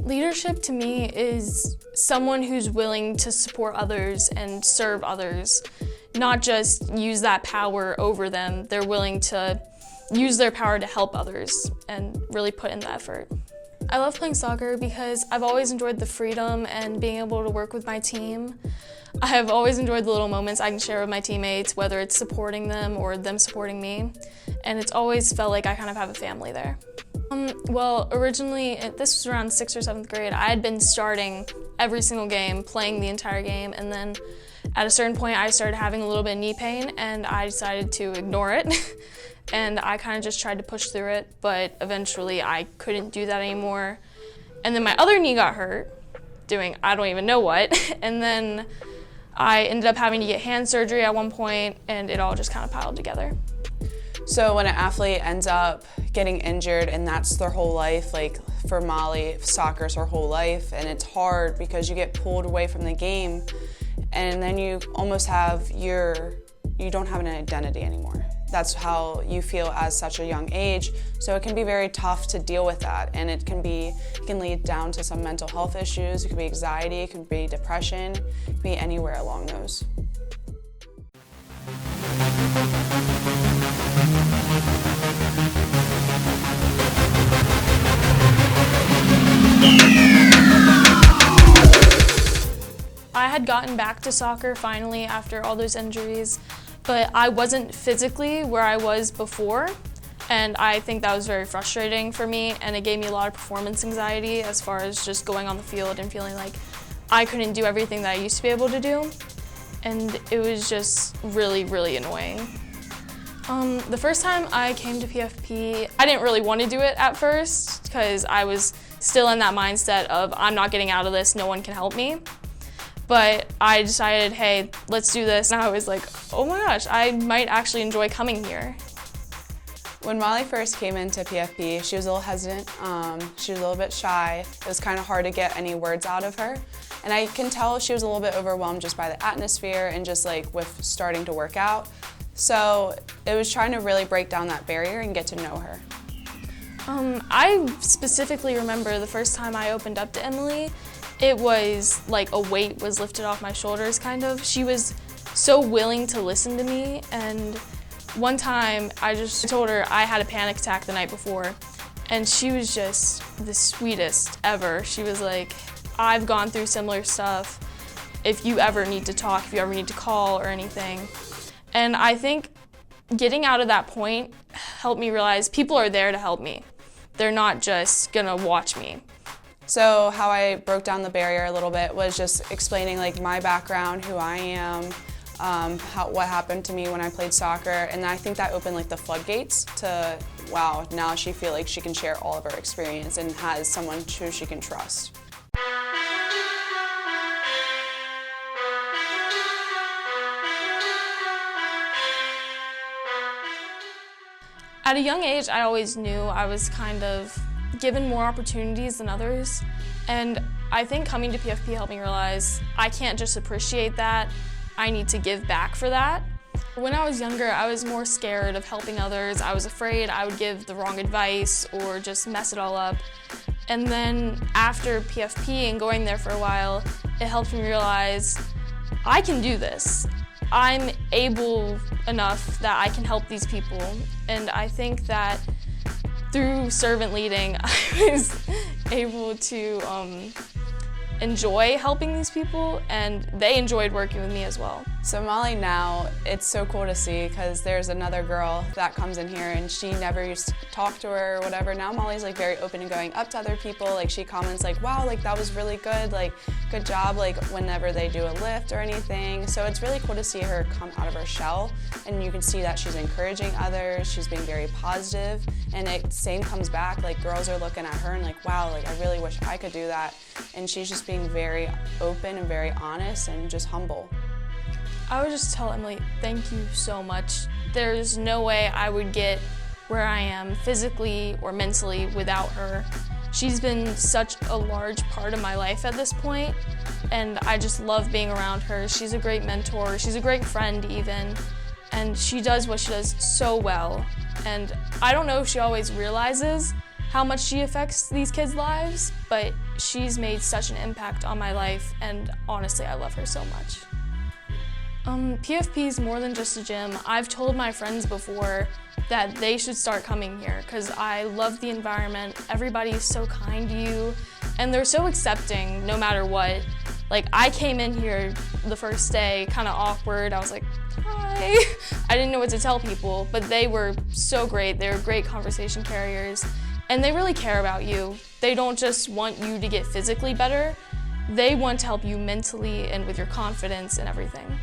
Leadership to me is someone who's willing to support others and serve others, not just use that power over them. They're willing to use their power to help others and really put in the effort. I love playing soccer because I've always enjoyed the freedom and being able to work with my team. I have always enjoyed the little moments I can share with my teammates, whether it's supporting them or them supporting me. And it's always felt like I kind of have a family there. Well, originally, this was around 6th or 7th grade, I had been starting every single game, playing the entire game, and then at a certain point I started having a little bit of knee pain and I decided to ignore it. And I kind of just tried to push through it, but eventually I couldn't do that anymore. And then my other knee got hurt, doing I don't even know what, and then I ended up having to get hand surgery at one point, and it all just kind of piled together. So when an athlete ends up getting injured and that's their whole life, like for Molly, soccer's her whole life, and it's hard because you get pulled away from the game and then you almost have you don't have an identity anymore. That's how you feel at such a young age. So it can be very tough to deal with that, and it can lead down to some mental health issues. It could be anxiety, it could be depression, it could be anywhere along those. I had gotten back to soccer finally after all those injuries, but I wasn't physically where I was before, and I think that was very frustrating for me, and it gave me a lot of performance anxiety as far as just going on the field and feeling like I couldn't do everything that I used to be able to do, and it was just really, really annoying. The first time I came to PFP, I didn't really want to do it at first because I was still in that mindset of I'm not getting out of this, no one can help me. But I decided, hey, let's do this. And I was like, oh my gosh, I might actually enjoy coming here. When Molly first came into PFP, she was a little hesitant. She was a little bit shy. It was kind of hard to get any words out of her. And I can tell she was a little bit overwhelmed just by the atmosphere and just like with starting to work out. So it was trying to really break down that barrier and get to know her. I specifically remember the first time I opened up to Emily, it was like a weight was lifted off my shoulders, kind of. She was so willing to listen to me, and one time I just told her I had a panic attack the night before, and she was just the sweetest ever. She was like, I've gone through similar stuff. If you ever need to talk, if you ever need to call or anything. And I think getting out of that point helped me realize people are there to help me. They're not just gonna watch me. So how I broke down the barrier a little bit was just explaining like my background, who I am, what happened to me when I played soccer, and I think that opened like the floodgates to, wow, now she feels like she can share all of her experience and has someone who she can trust. At a young age, I always knew I was kind of given more opportunities than others, and I think coming to PFP helped me realize I can't just appreciate that, I need to give back for that. When I was younger, I was more scared of helping others. I was afraid I would give the wrong advice or just mess it all up. And then after PFP and going there for a while, it helped me realize I can do this. I'm able enough that I can help these people, and I think that through servant leading, I was able to enjoy helping these people, and they enjoyed working with me as well. So Molly now, it's so cool to see because there's another girl that comes in here and she never used to talk to her or whatever. Now Molly's like very open and going up to other people. Like she comments like, wow, like that was really good, like good job, like whenever they do a lift or anything. So it's really cool to see her come out of her shell, and you can see that she's encouraging others, she's being very positive, and it same comes back, like girls are looking at her and like, wow, like I really wish I could do that. And she's just being very open and very honest and just humble. I would just tell Emily, thank you so much. There's no way I would get where I am physically or mentally without her. She's been such a large part of my life at this point, and I just love being around her. She's a great mentor, she's a great friend even, and she does what she does so well. And I don't know if she always realizes how much she affects these kids' lives, but she's made such an impact on my life, and honestly, I love her so much. PFP is more than just a gym. I've told my friends before that they should start coming here because I love the environment. Everybody is so kind to you, and they're so accepting no matter what. Like, I came in here the first day kind of awkward. I was like, hi. I didn't know what to tell people, but they were so great. They were great conversation carriers, and they really care about you. They don't just want you to get physically better. They want to help you mentally and with your confidence and everything.